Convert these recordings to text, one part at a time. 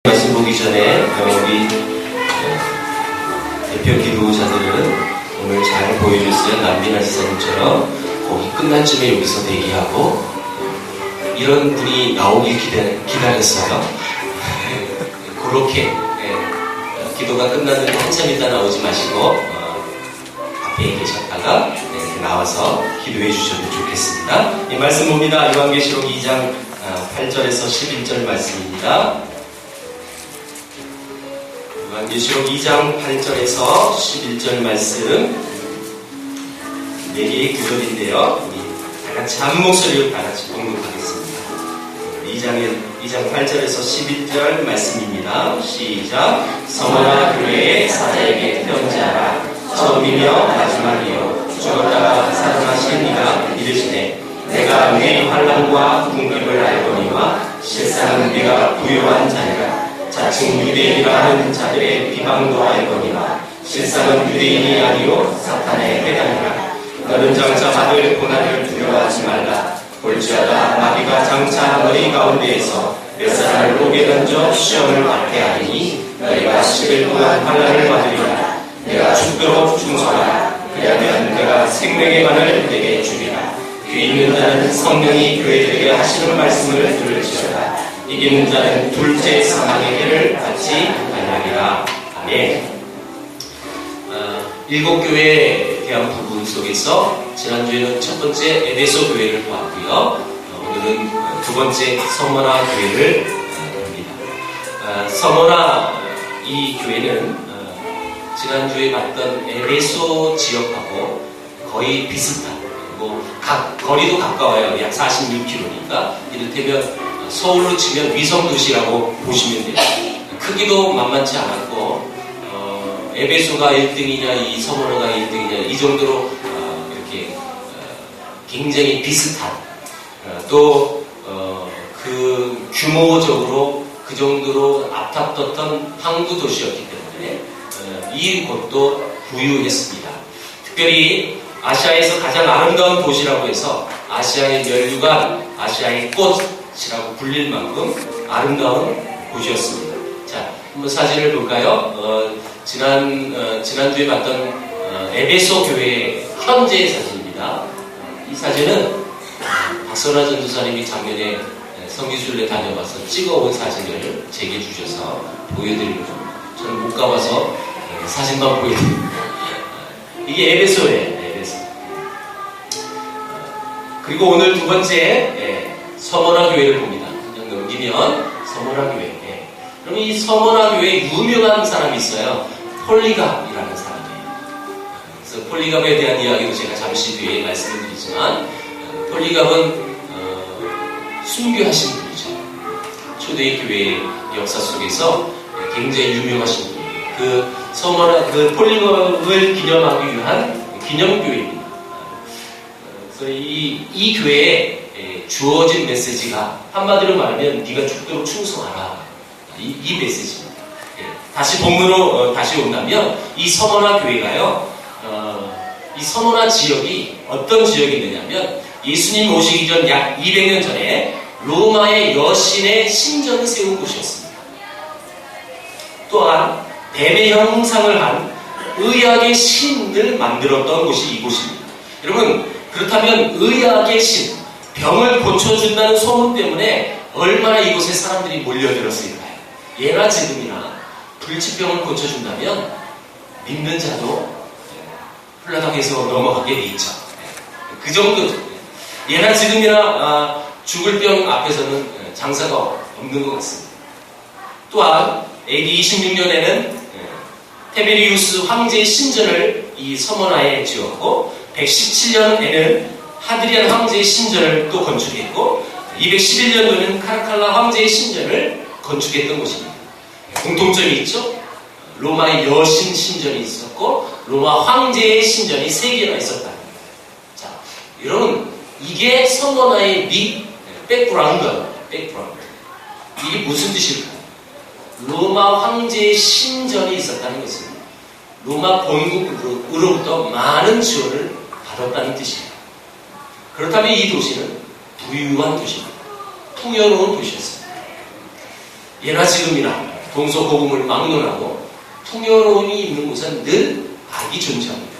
말씀 보기 전에 우리 대표 기도자들은 오늘 잘 보여줬어요. 남빈아 지사님처럼 거기 끝난 쯤에 여기서 대기하고 이런 분이 나오길 기다렸어요. 그렇게 기도가 끝났는데 한참 있다 나오지 마시고 앞에 계셨다가 이렇게 나와서 기도해 주셔도 좋겠습니다. 이 말씀 봅니다. 요한계시록 2장 8절에서 11절 말씀입니다. 요한계시록 2장 8절에서 11절 말씀 4개의 구절인데요. 우리 다같이 한 목소리로 다같이 봉독하겠습니다. 2장 8절에서 11절 말씀입니다. 시작. 서머나 교회의 사자에게 편지하라. 처음이며 마지막이요 죽었다가 살아나신 이가 이르시되 내가 네 환난과 궁핍을 알거니와 실상은 네가 부요한 자니라. 자칭 유대인이라 하는 자들의 비방도 알거니와 실상은 유대인이 아니요 사탄의 회당이라. 너는 장차 받을 고난을 두려워하지 말라. 볼지어다 마귀가 장차 너희 가운데에서 몇 사람을 오게 던져 시험을 받게 하리니 너희가 10일 동안 환난을 받으리라. 내가 죽도록 충성하라. 그리하면 내가 생명의 관을 내게 주리라. 귀 있는 자는 성령이 교회들에게 하시는 말씀을 들을지어다. 이기는 자는 둘째 사망의 해를 받지 아니하리라. 아멘. 일곱 교회에 대한 부분 속에서 지난주에는 첫 번째 에베소 교회를 보았고요. 오늘은 두 번째 서머나 교회를 봅니다. 서머나 이 교회는 지난주에 봤던 에베소 지역하고 거의 비슷한, 거리도 가까워요. 약 46km니까 이를테면 서울로 치면 위성도시라고 보시면 돼요. 크기도 만만치 않았고 에베소가 1등이냐 이 서머나가 1등이냐 이 정도로 이렇게 굉장히 비슷한 또 그 규모적으로 그 정도로 앞다퉜던 항구 도시였기 때문에 이 곳도 부유했습니다. 특별히 아시아에서 가장 아름다운 도시라고 해서 아시아의 멸류관, 아시아의 꽃이라고 불릴 만큼 아름다운 곳이었습니다. 자, 한번 사진을 볼까요? 지난주에 봤던 에베소 교회의 현재 사진입니다. 이 사진은 박선화 전도사님이 작년에 성지순례 다녀와서 찍어온 사진을 제게 주셔서 보여드리는 겁니다. 저는 못 가봐서 사진만 보여드립니다. 이게 에베소예요. 에베소. 그리고 오늘 두 번째 서머나 교회를 봅니다. 그냥 넘기면 서머나 교회. 그럼 이 서머나 교회에 유명한 사람이 있어요. 폴리갑이라는 사람이에요. 그래서 폴리갑에 대한 이야기도 제가 잠시 뒤에 말씀을 드리지만 폴리갑은 순교하신 분이죠. 초대교회 역사 속에서 굉장히 유명하신 분이에요. 그 서머나 그 폴리갑을 기념하기 위한 기념교회입니다. 그래서 이 교회에 주어진 메시지가 한마디로 말하면 네가 죽도록 충성하라. 이 메시지입니다. 다시 본문으로 다시 온다면 이 서머나 교회가요, 이 서머나 지역이 어떤 지역이 있느냐면 예수님 오시기 전 약 200년 전에 로마의 여신의 신전을 세운 곳이었습니다. 또한 뱀의 형상을 한 의학의 신을 만들었던 곳이 이곳입니다. 여러분, 그렇다면 의학의 신, 병을 고쳐준다는 소문 때문에 얼마나 이곳에 사람들이 몰려들었을까요? 예나 지금이나 불치병을 고쳐준다면 믿는 자도 훌라닥해서 넘어가게 돼 있죠. 그 정도죠. 예나 지금이나 죽을 병 앞에서는 장사가 없는 것 같습니다. 또한 AD 26년에는 테베리우스 황제의 신전을 이 서머나에 지었고 117년에는 하드리안 황제의 신전을 또 건축했고 211년도에는 카라칼라 황제의 신전을 건축했던 곳입니다. 공통점이 있죠? 로마의 여신 신전이 있었고 로마 황제의 신전이 3개나 있었다. 자, 여러분 이게 서머나의 백그라운드. 이게 무슨 뜻일까요? 로마 황제의 신전이 있었다는 것은 로마 본국으로부터 많은 지원을 받았다는 뜻입니다. 그렇다면 이 도시는 부유한 도시입니다. 풍요로운 도시였습니다. 예나 지금이나 동서고금을 막론하고 풍요로움이 있는 곳은 늘 악이 존재합니다.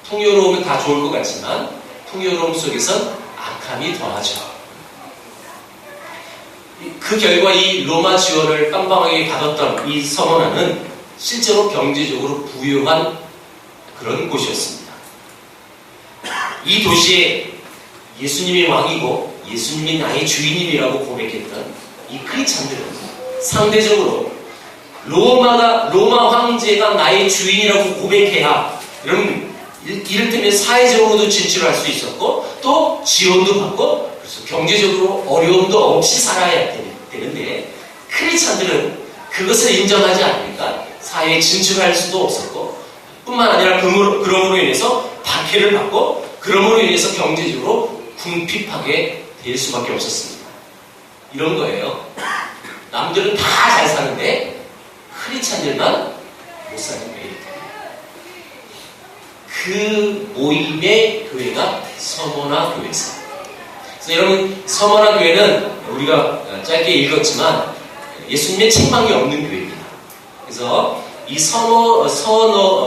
풍요로움은 다 좋을 것 같지만 풍요로움 속에선 악함이 더하죠. 그 결과 이 로마 지원을 빵빵하게 받았던 이 서머나는 실제로 경제적으로 부유한 그런 곳이었습니다. 이 도시에 예수님이 왕이고 예수님이 나의 주인님이라고 고백했던 이 크리스찬들은 상대적으로 로마 황제가 나의 주인이라고 고백해야 이를테면 사회적으로도 진출할 수 있었고 또 지원도 받고 그래서 경제적으로 어려움도 없이 살아야 되는데 크리스찬들은 그것을 인정하지 않으니까 사회에 진출할 수도 없었고 뿐만 아니라 그러므로 인해서 박해를 받고 그러므로 인해서 경제적으로 궁핍하게 될 수밖에 없었습니다. 이런 거예요. 남들은 다 잘 사는데 크리스찬들만 못 사는 거예요. 그 모임의 교회가 서머나 교회에서. 그래서 여러분 서머나 교회는 우리가 짧게 읽었지만 예수님의 책망이 없는 교회입니다. 그래서 이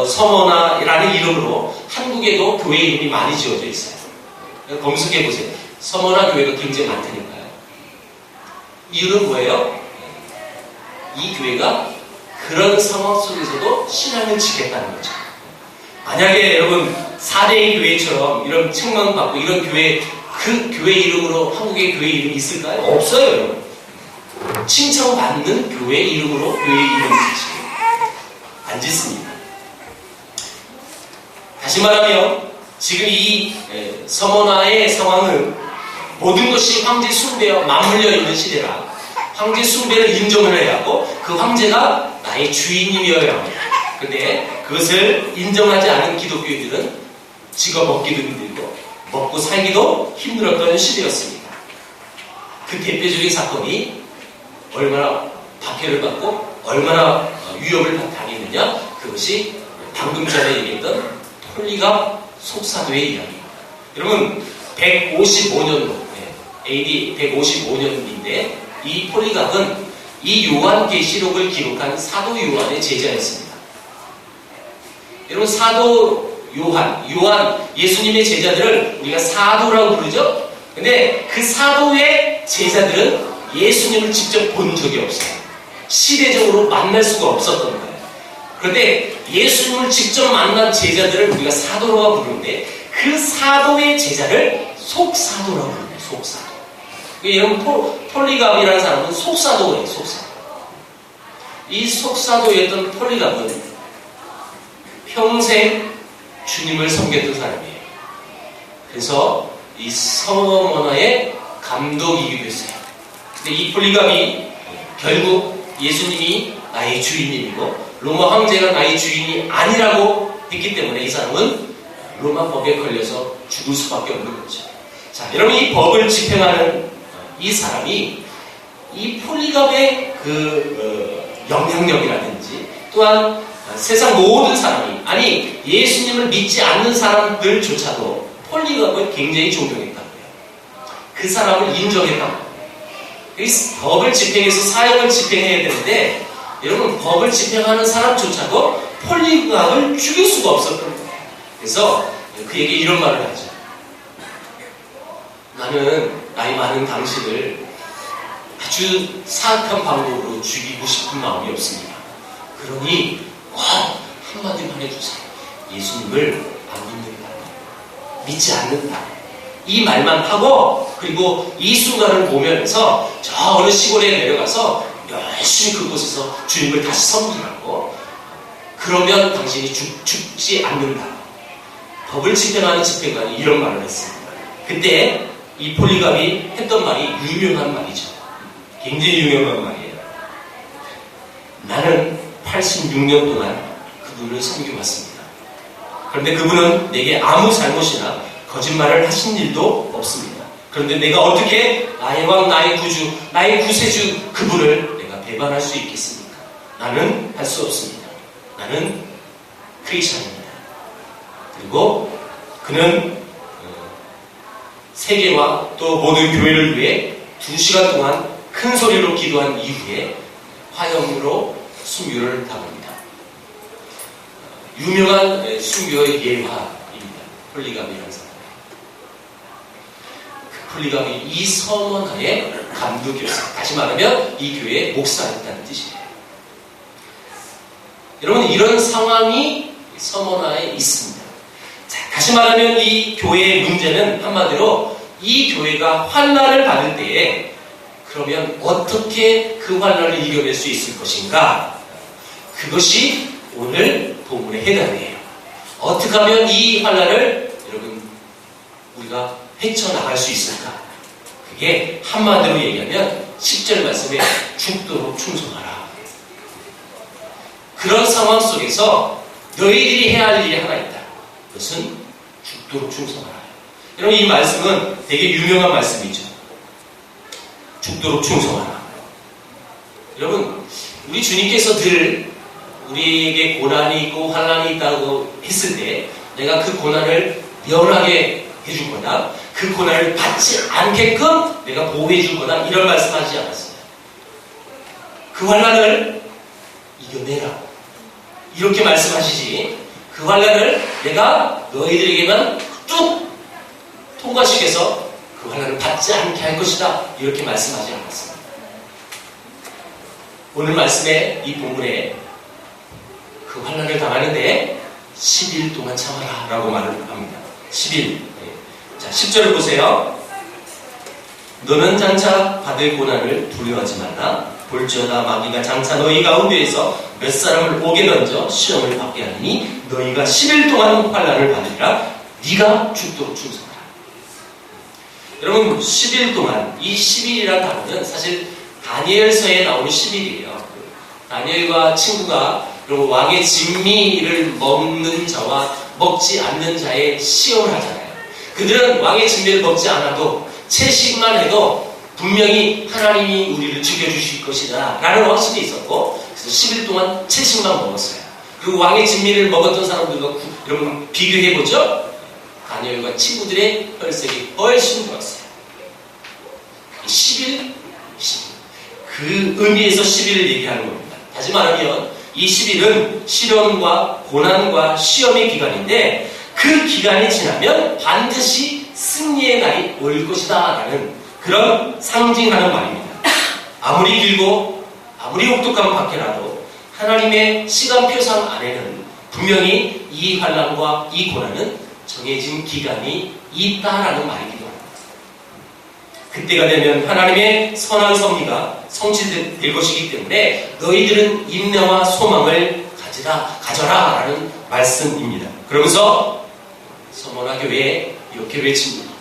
서머나라는 이름으로 한국에도 교회 이름이 많이 지어져 있어요. 검색해 보세요. 서머나 교회가 굉장히 많다니까요. 이유는 뭐예요? 이 교회가 그런 상황 속에서도 신앙을 지켰다는 거죠. 만약에 여러분 4대 교회처럼 이런 책망받고 이런 교회 그 교회 이름으로 한국의 교회 이름이 있을까요? 없어요, 여러분. 칭찬받는 교회 이름으로 교회 이름을 짓지 안 짓습니다. 다시 말하면 지금 이 서머나의 상황은 모든 것이 황제 숭배와 맞물려 있는 시대라 황제 숭배를 인정을 해야 하고 그 황제가 나의 주인님이어야 합니다. 근데 그것을 인정하지 않은 기독교인들은 직업 얻기도 힘들고 먹고 살기도 힘들었던 시대였습니다. 그 대표적인 사건이 얼마나 박해를 받고 얼마나 위협을 당했느냐 그것이 방금 전에 얘기했던 폴리갑 속사도의 이야기입니다. 여러분 155년도 AD 155년인데 이 폴리갑은 이 요한계시록을 기록한 사도 요한의 제자였습니다. 여러분 사도 요한 예수님의 제자들을 우리가 사도라고 부르죠? 근데 그 사도의 제자들은 예수님을 직접 본 적이 없어요. 시대적으로 만날 수가 없었던 거예요. 그런데 예수님을 직접 만난 제자들을 우리가 사도라고 부르는데 그 사도의 제자를 속사도라고 부릅니다. 속사도. 여러분 폴리갑이라는 사람은 속사도예요. 속사도. 이 속사도였던 폴리갑은 평생 주님을 섬겼던 사람이에요. 그래서 이 서머나의 감독이기도 했어요. 근데 이 폴리갑이 결국 예수님이 나의 주인님이고 로마 황제가 나의 주인이 아니라고 했기 때문에 이 사람은 로마 법에 걸려서 죽을 수밖에 없는 거죠. 자, 여러분 이 법을 집행하는 이 사람이 이 폴리갑의 영향력이라든지 또한 세상 모든 사람이 아니 예수님을 믿지 않는 사람들조차도 폴리갑을 굉장히 존경했다고요. 그 사람을 인정했다고요. 법을 집행해서 사역을 집행해야 되는데 여러분 법을 집행하는 사람조차도 폴리갑을 죽일 수가 없었던 거예요. 그래서 그에게 이런 말을 하죠. 나는 나이 많은 당신을 아주 사악한 방법으로 죽이고 싶은 마음이 없습니다. 그러니 한마디만 해주세요. 예수님을 안 믿는다. 믿지 않는다. 이 말만 하고 그리고 이 순간을 보면서 저 어느 시골에 내려가서 열심히 그곳에서 주님을 다시 섬기라고 그러면 당신이 죽지 않는다. 법을 집행하는 집행관이 이런 말을 했습니다. 그때 이 폴리갑이 했던 말이 유명한 말이죠. 굉장히 유명한 말이에요. 나는 86년 동안 그분을 섬겨왔습니다. 그런데 그분은 내게 아무 잘못이나 거짓말을 하신 일도 없습니다. 그런데 내가 어떻게 나의 왕, 나의 구주, 나의 구세주 그분을 내가 배반할 수 있겠습니까? 나는 할 수 없습니다. 나는 크리스찬입니다. 그리고 그는 세계와 또 모든 교회를 위해 2시간 동안 큰 소리로 기도한 이후에 화형으로 순교를 당합니다. 유명한 순교의 예화입니다. 폴리가미라는 사람. 그 폴리가미 이 서머나의 감독이었어요. 다시 말하면 이 교회의 목사였다는 뜻이에요. 여러분, 이런 상황이 서머나에 있습니다. 자, 다시 말하면 이 교회의 문제는 한마디로 이 교회가 환난을 받을 때에 그러면 어떻게 그 환난을 이겨낼 수 있을 것인가? 그것이 오늘 본문의 해답이에요. 어떻게 하면 이 환난을 여러분 우리가 헤쳐나갈 수 있을까? 그게 한마디로 얘기하면 10절 말씀에 죽도록 충성하라. 그런 상황 속에서 너희들이 해야 할 일이 하나 있다. 그것은 죽도록 충성하라. 여러분, 이 말씀은 되게 유명한 말씀이죠. 죽도록 충성하라. 여러분, 우리 주님께서 늘 우리에게 고난이 있고 환난이 있다고 했을 때 내가 그 고난을 면하게 해줄 거다. 그 고난을 받지 않게끔 내가 보호해 줄 거다. 이런 말씀하지 않았어요. 그 환난을 이겨내라. 이렇게 말씀하시지. 그 환난을 내가 너희들에게만 뚝 통과시켜서 그 환난을 받지 않게 할 것이다. 이렇게 말씀하지 않았습니다. 오늘 말씀에 이 본문에 그 환난을 당하는데 10일 동안 참아라 라고 말을 합니다. 10일. 자, 10절을 보세요. 너는 장차 받을 고난을 두려워하지 말라. 볼지어다 마귀가 장차 너희 가운데에서 몇 사람을 옥에 던져 시험을 받게 하니 너희가 10일 동안 환난을 받으리라. 네가 죽도록 충성하라. 여러분, 10일 동안, 이 10일이라는 단어는 사실 다니엘서에 나오는 10일이에요. 다니엘과 친구가 왕의 진미를 먹는 자와 먹지 않는 자의 시험을 하잖아요. 그들은 왕의 진미를 먹지 않아도 채식만 해도 분명히 하나님이 우리를 죽여주실 것이다 라는 확신이 있었고, 그래서 10일 동안 채식만 먹었어요. 그리고 왕의 진미를 먹었던 사람들과 여러분 비교해보죠. 다니엘과 친구들의 혈색이 훨씬 좋았어요. 10일, 그 의미에서 10일을 얘기하는 겁니다. 다시 말하면 이 10일은 시련과 고난과 시험의 기간인데 그 기간이 지나면 반드시 승리의 날이 올 것이다 라는 그런 상징하는 말입니다. 아무리 길고 아무리 혹독한 박해라도 하나님의 시간표상 안에는 분명히 이 환난과 이 고난은 정해진 기간이 있다라는 말이기도 합니다. 그때가 되면 하나님의 선한 섭리가 성취될 것이기 때문에 너희들은 인내와 소망을 가져라 라는 말씀입니다. 그러면서 서머나 교회에 이렇게 외칩니다.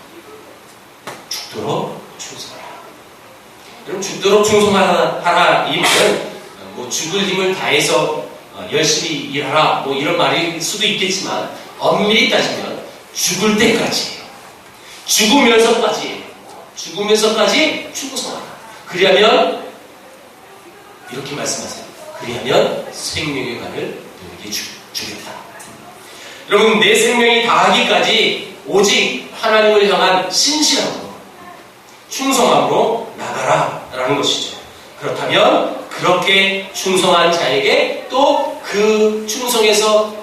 죽도록 충성하라. 여러분, 죽도록 충성하라 이 말은 뭐 죽을 힘을 다해서 열심히 일하라 뭐 이런 말일 수도 있겠지만 엄밀히 따지면 죽을 때까지예요. 죽으면서까지 충성하라. 그리하면 이렇게 말씀하세요. 그리하면 생명의 관을 너에게 주겠다. 여러분, 내 생명이 다하기까지 오직 하나님을 향한 신실함으로 충성함으로 나가라 라는 것이죠. 그렇다면 그렇게 충성한 자에게 또 그 충성에서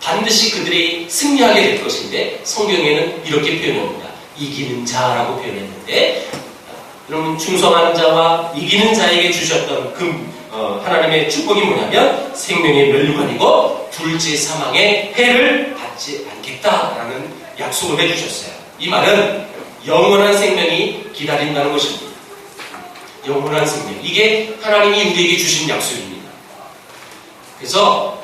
반드시 그들이 승리하게 될 것인데 성경에는 이렇게 표현합니다. 이기는 자라고 표현했는데, 여러분, 충성한 자와 이기는 자에게 주셨던 그 하나님의 축복이 뭐냐면 생명의 면류관이고 둘째 사망의 해를 받지 않겠다라는 약속을 해주셨어요. 이 말은 영원한 생명이 기다린다는 것입니다. 영원한 생명. 이게 하나님이 우리에게 주신 약속입니다. 그래서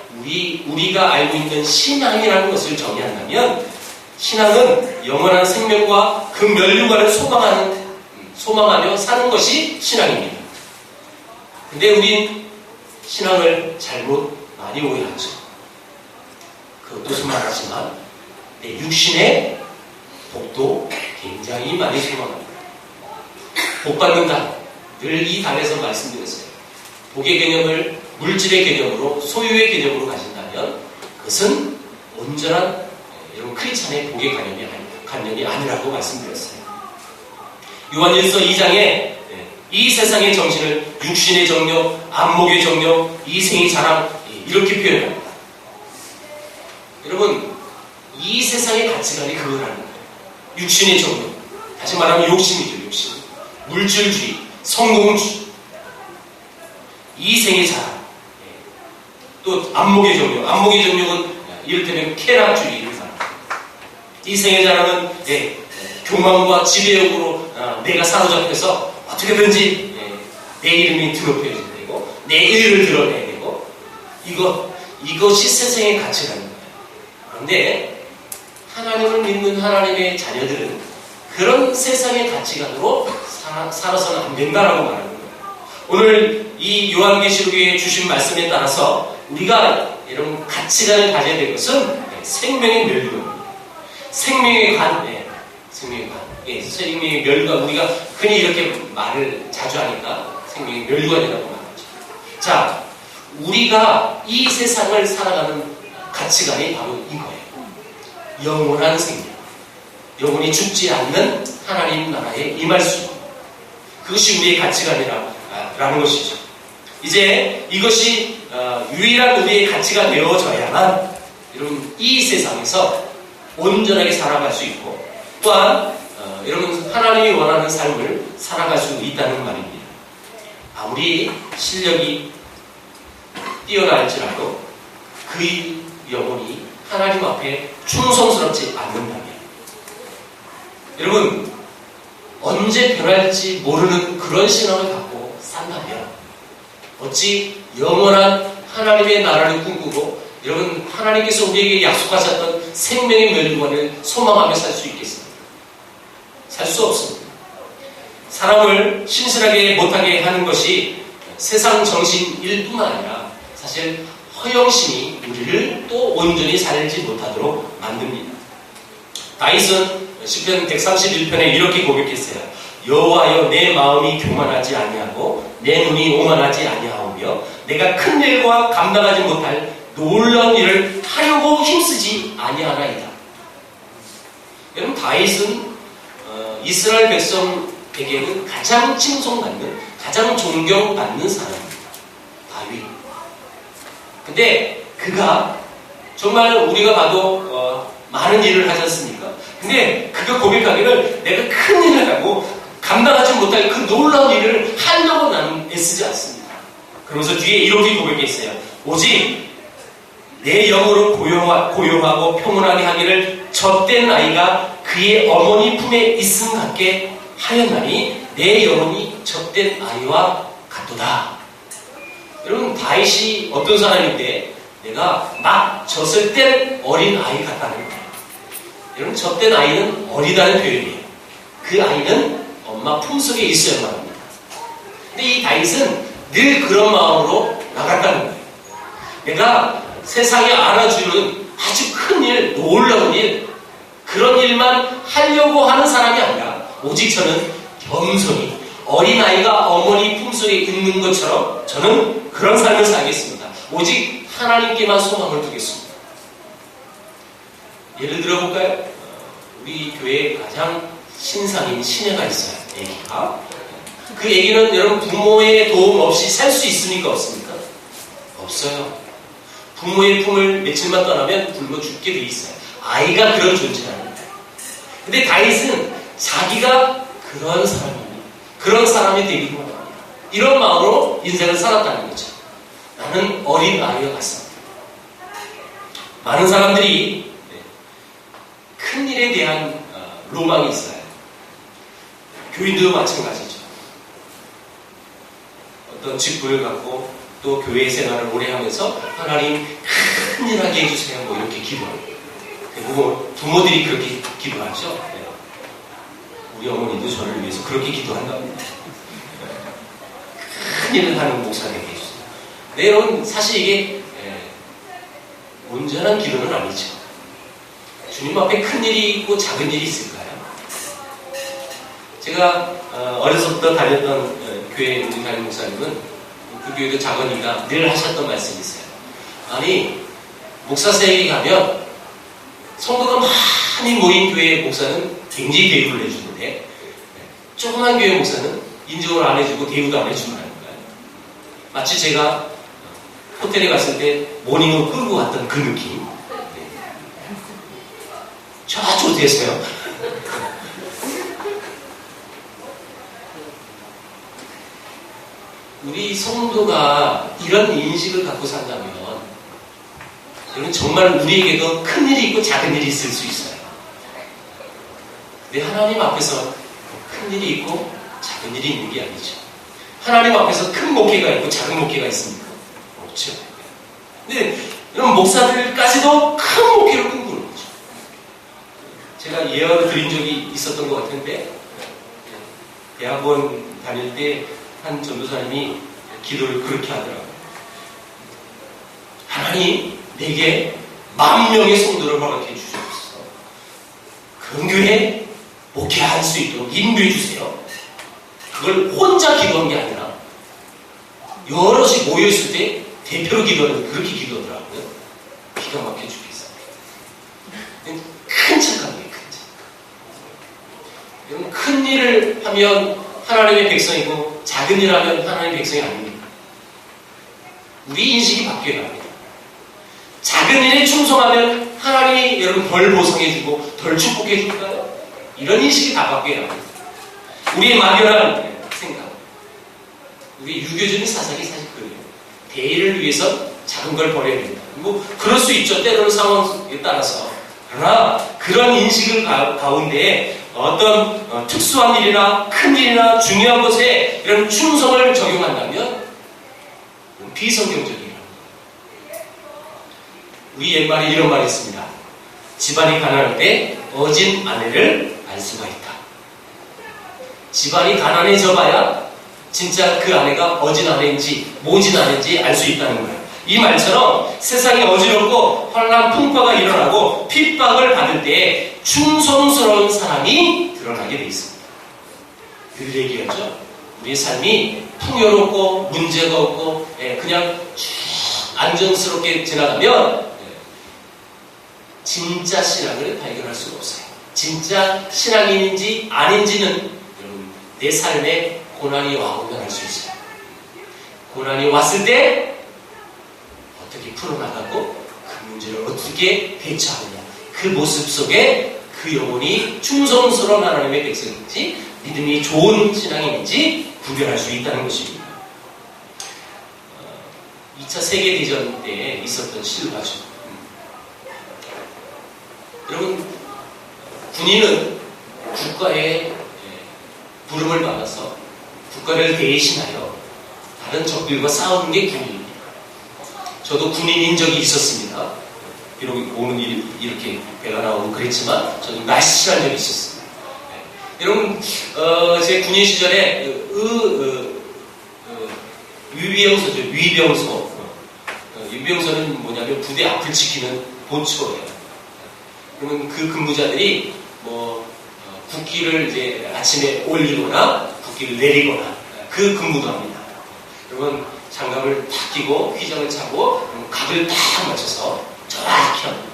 우리가 알고 있는 신앙이라는 것을 정의한다면 신앙은 영원한 생명과 그 면류관을 소망하며 사는 것이 신앙입니다. 근데 우린 신앙을 잘못 많이 오해하죠. 그것도 말하지만 내 육신의 복도 굉장히 많이 소망합니다. 복 받는다. 늘 이 단에서 말씀드렸어요. 복의 개념을 물질의 개념으로, 소유의 개념으로 가진다면 그것은 온전한 여러분 크리스찬의 복의 관념이 아니라고 말씀드렸어요. 요한일서 2장에 이 세상의 정신을 육신의 정력, 안목의 정력, 이생의 자랑 이렇게 표현합니다. 여러분, 이 세상의 가치관이 그거라는 거예요. 육신의 정력, 다시 말하면 욕심이죠. 욕심, 물질주의, 성공주의, 이생의 자랑, 또 안목의 정력. 안목의 정력은 이를테면 쾌락주의 이런 사람. 이생의 자랑은 교만과 지배욕으로 내가 사로잡혀서 어떻게든지 내 이름이 드러내야 되고 내 의를 드러내야 되고 이것이 세상의 가치라는 거예요. 그런데 하나님을 믿는 하나님의 자녀들은 그런 세상의 가치관으로 살아서는 안 된다라고 말하는 거예요. 오늘 이 요한계시록에 주신 말씀에 따라서 우리가 이런 가치관을 가져야 될 것은 생명의 멸류관입니다. 생명의 관, 생명의 관. 생명의 멸류관, 우리가 흔히 이렇게 말을 자주 하니까 생명의 멸류관이라고 말하죠. 자, 우리가 이 세상을 살아가는 가치관이 바로 이거예요. 영원한 생명, 영원히 죽지 않는 하나님 나라에 임할 수 있는, 그것이 우리의 가치관이라는 것이죠. 이제 이것이 유일한 우리의 가치가 되어져야만 여러분 이 세상에서 온전하게 살아갈 수 있고, 또한 여러분 하나님이 원하는 삶을 살아갈 수 있다는 말입니다. 아무리 실력이 뛰어날지라도 그의 영혼이 하나님 앞에 충성스럽지 않는다면, 여러분 언제 변할지 모르는 그런 신앙을 갖고 산다면 어찌 영원한 하나님의 나라를 꿈꾸고 여러분 하나님께서 우리에게 약속하셨던 생명의 멸류관을 소망하며 살 수 있겠습니까? 살 수 없습니다. 사람을 신실하게 못하게 하는 것이 세상 정신일 뿐만 아니라 사실 허영심이 우리를 또 온전히 살지 못하도록 만듭니다. 다윗은 시편 131편에 이렇게 고백했어요. 여호와여, 내 마음이 교만하지 아니하고 내 눈이 오만하지 아니하오며 내가 큰 일과 감당하지 못할 놀라운 일을 하려고 힘쓰지 아니하나이다. 여러분, 다윗은 이스라엘 백성에게는 가장 칭송받는, 가장 존경받는 사람입니다. 다윗. 근데 그가 정말 우리가 봐도 많은 일을 하지 않습니까? 근데 그가 고백하기를 내가 큰 일을 하고 감당하지 못할 그 놀라운 일을 하려고 나는 애쓰지 않습니다. 그러면서 뒤에 이렇게 고백했어요. 오직 내 영으로 고요하고 평온하게 하기를 젖된 아이가 그의 어머니 품에 있음 같게 하였나니 내 영혼이 젖된 아이와 같도다. 여러분, 다윗이 어떤 사람인데 내가 막 젖을 땐 어린 아이 같다는 거예요. 여러분, 젖된 아이는 어리다는 표현이에요. 그 아이는 엄마 품속에 있어야만 합니다. 근데 이 다윗은 늘 그런 마음으로 나갔다는 거예요. 내가 세상에 알아주는 아주 큰 일, 놀라운 일, 그런 일만 하려고 하는 사람이 아니라 오직 저는 겸손히 어린아이가 어머니 품속에 있는 것처럼 저는 그런 삶을 살겠습니다. 오직 하나님께만 소망을 두겠습니다. 예를 들어볼까요? 우리 교회에 가장 신상인 시녀가 있어요. 애기가. 그 애기는 여러분 부모의 도움 없이 살 수 있습니까? 없습니까? 없어요. 부모의 품을 며칠만 떠나면 굶어 죽게 돼 있어요. 아이가 그런 존재라는 거예요. 근데 다윗은 자기가 그런 사람입니다. 그런 사람이 되기로 합니다. 이런 마음으로 인생을 살았다는 거죠. 나는 어린 아이와 같습니다. 많은 사람들이 큰 일에 대한 로망이 있어요. 교인도 마찬가지죠. 어떤 직분을 갖고 또 교회 생활을 오래 하면서 하나님 큰 일 하게 해주세요. 뭐 이렇게 기도합니다. 부모들이 그렇게 기도하죠. 우리 어머니도 저를 위해서 그렇게 기도한답니다. 큰 일을 하는 목사가 되게 해주세요. 네, 여러분, 사실 이게 온전한 기도는 아니죠. 주님 앞에 큰 일이 있고 작은 일이 있을까요? 제가 어려서부터 다녔던 교회 우리 담임 목사님은 그 교회도 작은이가 늘 하셨던 말씀이 있어요. 아니, 목사생이 가면 성도가 많이 모인 교회 목사는 굉장히 대우를 해주는데 조그만 교회 목사는 인정을 안 해주고 대우도 안 해준다니까요. 마치 제가 호텔에 갔을 때 모닝을 끌고 갔던 그 느낌. 저쪽에서요. 우리 성도가 이런 인식을 갖고 산다면 이건 정말 우리에게도 큰 일이 있고 작은 일이 있을 수 있어요. 근데 하나님 앞에서 큰 일이 있고 작은 일이 있는 게 아니죠. 하나님 앞에서 큰 목회가 있고 작은 목회가 있습니까? 없죠. 근데 이런 목사들까지도 큰 목회를 꿈꾸는 거죠. 제가 예언을 드린 적이 있었던 것 같은데 대학원 다닐 때 한 전도사님이 기도를 그렇게 하더라고요. 하나님, 내게 10,000명의 성도를 허락해 주셔서 근교에 목회할 수 있도록 인도해 주세요. 그걸 혼자 기도한 게 아니라 여럿이 모여있을 때 대표로 기도하는 그렇게 기도하더라고요. 기가 막혀 죽겠어요. 큰 착각이에요. 큰 착각. 여러분, 큰 일을 하면 하나님의 백성이고 작은 일을 하면 하나님의 백성이 아닙니다. 우리 인식이 바뀌어야 합니다. 작은 일에 충성하면 하나님이 여러분 덜 보상해주고 덜 축복해줄까요? 이런 인식이 다 바뀌어야 합니다. 우리의 막연한 생각, 우리 유교적인 사상이 사실 그래요. 대의를 위해서 작은 걸 버려야 된다. 뭐 그럴 수 있죠. 때로는 상황에 따라서. 그러나 그런 인식을 가운데 어떤 특수한 일이나 큰 일이나 중요한 것에 이런 충성을 적용한다면 비성경적이에요. 우리 옛말에 이런 말이 있습니다. 집안이 가난할 때 어진 아내를 알 수가 있다. 집안이 가난해져 봐야 진짜 그 아내가 어진 아내인지 모진 아내인지 알 수 있다는 거예요. 이 말처럼 세상이 어지럽고 환난 풍파가 일어나고 핍박을 받을 때 충성스러운 사람이 드러나게 돼 있습니다. 늘 얘기하죠. 우리의 삶이 풍요롭고 문제가 없고 그냥 안정스럽게 지나가면 진짜 신앙을 발견할 수가 없어요. 진짜 신앙인인지 아닌지는 여러분 내 삶에 고난이 와보면 알 수 있어요. 고난이 왔을 때 어떻게 풀어나가고 그 문제를 어떻게 대처하느냐, 그 모습 속에 그 영혼이 충성스러운 하나님의 백성인지 믿음이 좋은 신앙인지 구별할 수 있다는 것입니다. 2차 세계대전 때 있었던 실화죠. 여러분, 군인은 국가의 부름을 받아서 국가를 대신하여 다른 적들과 싸우는 게 군인입니다. 저도 군인인 적이 있었습니다. 비록 오늘 이렇게 배가 나오고 그랬지만 저도 날씬한 적이 있었습니다. 여러분, 제 군인 시절에 위병소죠. 위병소. 위병소는 뭐냐면 부대 앞을 지키는 보초예요. 그러면 그 근무자들이 국기를 이제 아침에 올리거나 국기를 내리거나 그 근무도 합니다. 여러분, 장갑을 탁 끼고 휘장을 차고 각을 딱 맞춰서 정확히 합니다.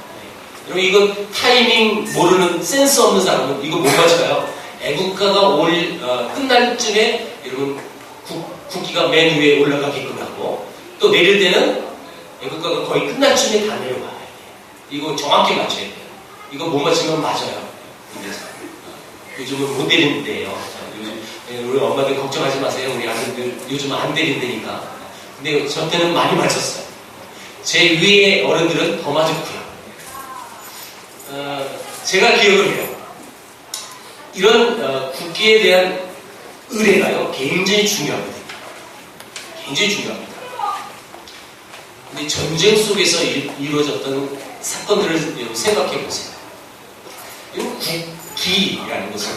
여러분, 이거 타이밍 모르는 센스 없는 사람은 이거 못 맞춰요. 애국가가 끝날 쯤에 여러분 국기가 맨 위에 올라가게끔 하고 또 내릴 때는 애국가가 거의 끝날 쯤에 다 내려가요. 이거 정확히 맞춰야 돼요. 이거 못 맞추면 맞아요. 요즘은 못 내리는데요. 요즘 우리 엄마들 걱정하지 마세요. 우리 아들들 요즘은 안 내린다니까. 근데 저 때는 많이 맞췄어요. 제 위에 어른들은 더 맞았고요. 제가 기억을 해요. 이런 국기에 대한 의례가요, 굉장히 중요합니다. 굉장히 중요합니다. 근데 전쟁 속에서 이루어졌던 사건들을 생각해 보세요. 국기라는 것은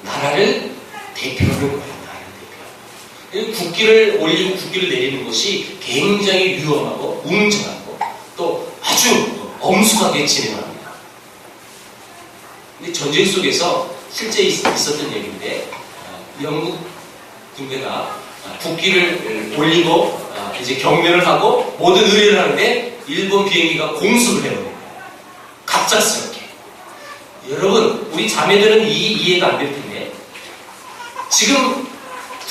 나라를 대표하는 거예요. 나라를 대표. 국기를 올리고 국기를 내리는 것이 굉장히 위험하고 웅장하고 또 아주 엄숙하게 진행합니다. 근데 전쟁 속에서 실제 있었던 얘기인데 영국 군대가 국기를 올리고 이제 경례를 하고 모든 의례를 하는데 일본 비행기가 공습을 해버린 거예요. 갑작스럽게. 여러분, 우리 자매들은 이해가 안 될 텐데 지금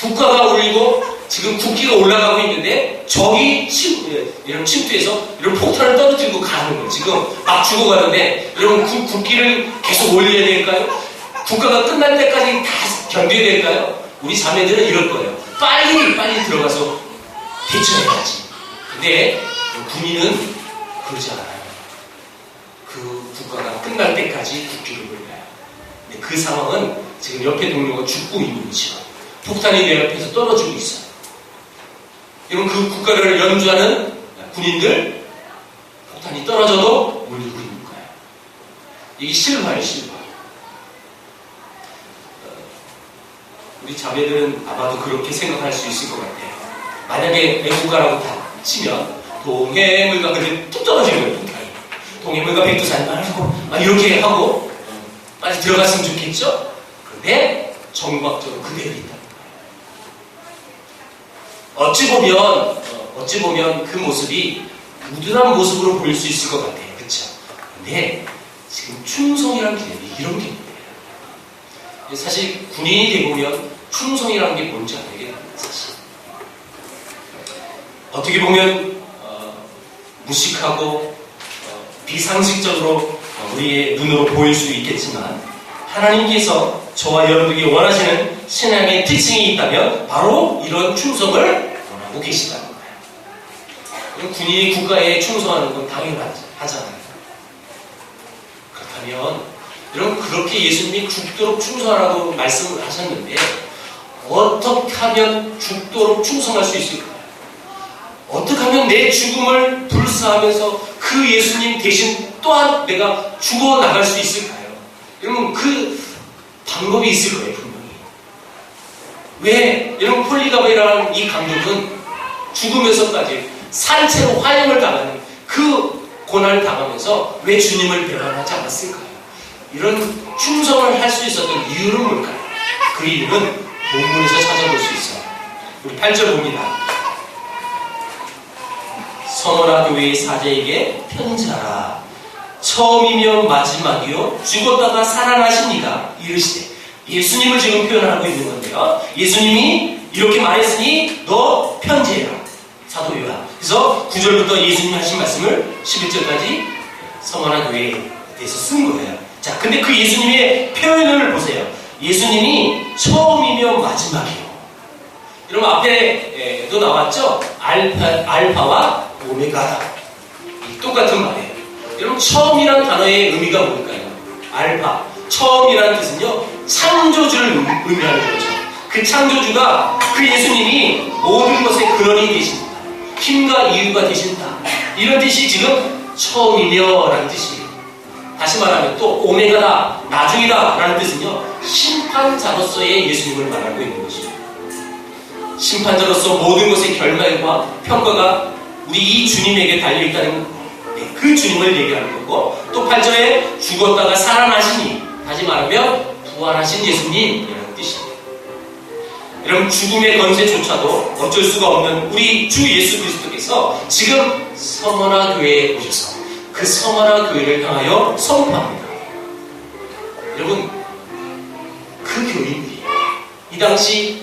국가가 울리고 지금 국기가 올라가고 있는데 적이 이런 침투해서 이런 폭탄을 떨어뜨리고 가는 거예요. 지금 막 죽어가는데 여러분 국기를 계속 올려야 될까요? 국가가 끝날 때까지 다 견뎌야 될까요? 우리 자매들은 이럴 거예요. 빨리 들어가서 대처해야지. 근데 군인은 그러지 않아요. 그 국가가 끝날 때까지 국기를 올려요. 근데 그 상황은 지금 옆에 동료가 죽고 있는 거죠. 폭탄이 내 옆에서 떨어지고 있어요. 이런 그 국가를 연주하는 군인들, 폭탄이 떨어져도 울리고 있는 거예요. 이게 실화예요, 실화. 우리 자매들은 아마도 그렇게 생각할 수 있을 것 같아요. 만약에 애국가라고 다 치면 동해물과 그렇게 뚝 떨어지는 거예요, 폭탄이. 동해물과 백두산이 막 이렇게 하고 빨리 들어갔으면 좋겠죠? 그런데 정박적으로 그대로 있다는 거예요. 어찌 보면 그 모습이 무든한 모습으로 보일 수 있을 것 같아요. 그렇죠? 근데 지금 충성이라는 개념이 이런 개념이에요. 사실 군인이 되보면 충성이라는 게 뭔지 알게 됩니다. 사실 어떻게 보면 무식하고 비상식적으로 우리의 눈으로 보일 수 있겠지만 하나님께서 저와 여러분에게 원하시는 신앙의 특징이 있다면 바로 이런 충성을 원하고 계시다는 거예요. 군인이 국가에 충성하는 건 당연하잖아요. 그렇다면 여러분 그렇게 예수님이 죽도록 충성하라고 말씀을 하셨는데 어떻게 하면 죽도록 충성할 수 있을까요? 어떻게 하면 내 죽음을 불사하면서 그 예수님 대신 또한 내가 죽어나갈 수 있을까요? 여러분 그 방법이 있을 거예요, 분명히. 왜? 여러분 폴리가바이라는 이 감독은 죽으면서까지 산채로 화형을 당하는 그 고난을 당하면서 왜 주님을 배반하지 않았을까요? 이런 충성을 할 수 있었던 이유는 뭘까요? 그 이유는 본문에서 찾아볼 수 있어요. 우리 8절 봅니다. 서머나 교회의 사제에게 편지하라. 처음이며 마지막이요 죽었다가 살아나십니다. 이르시되 예수님을 지금 표현하고 있는 건데요. 예수님이 이렇게 말했으니 너 편지해라. 사도 요한. 그래서 9절부터 예수님이 하신 말씀을 11절까지 서머나 교회에 대해서 쓴 거예요. 자, 근데 그 예수님의 표현을 보세요. 예수님이 처음이며 마지막이요. 여러분 앞에도 나왔죠? 알파와 오메가다. 똑같은 말이에요. 여러분 처음이라는 단어의 의미가 뭘까요? 알파. 처음이라는 뜻은요 창조주를 의미하는 거죠. 그 창조주가 그 예수님이 모든 것의 근원이 되신다. 힘과 이유가 되신다. 이런 뜻이 지금 처음이며 라는 뜻이에요. 다시 말하면 또 오메가다, 나중이다 라는 뜻은요 심판자로서의 예수님을 말하고 있는 것이죠. 심판자로서 모든 것의 결말과 평가가 우리 이 주님에게 달려있다는 그 주님을 얘기하는 거고, 또 8절에 죽었다가 살아나시니, 다시 말하면 부활하신 예수님이라는 뜻입니다. 여러분 죽음의 권세조차도 어쩔 수가 없는 우리 주 예수 그리스도께서 지금 서머나 교회에 오셔서 그 서머나 교회를 향하여 선포합니다. 여러분 그 교인들이 이 당시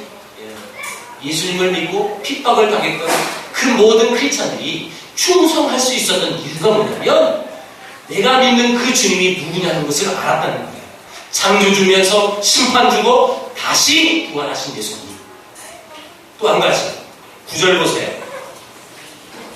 예수님을 믿고 핍박을 당했던 그 모든 크리스찬들이 충성할 수 있었던 이유가 뭐냐면 내가 믿는 그 주님이 누구냐는 것을 알았다는 거예요. 창조주면서 심판주고 다시 부활하신 예수님. 또 한 가지 9절 보세요.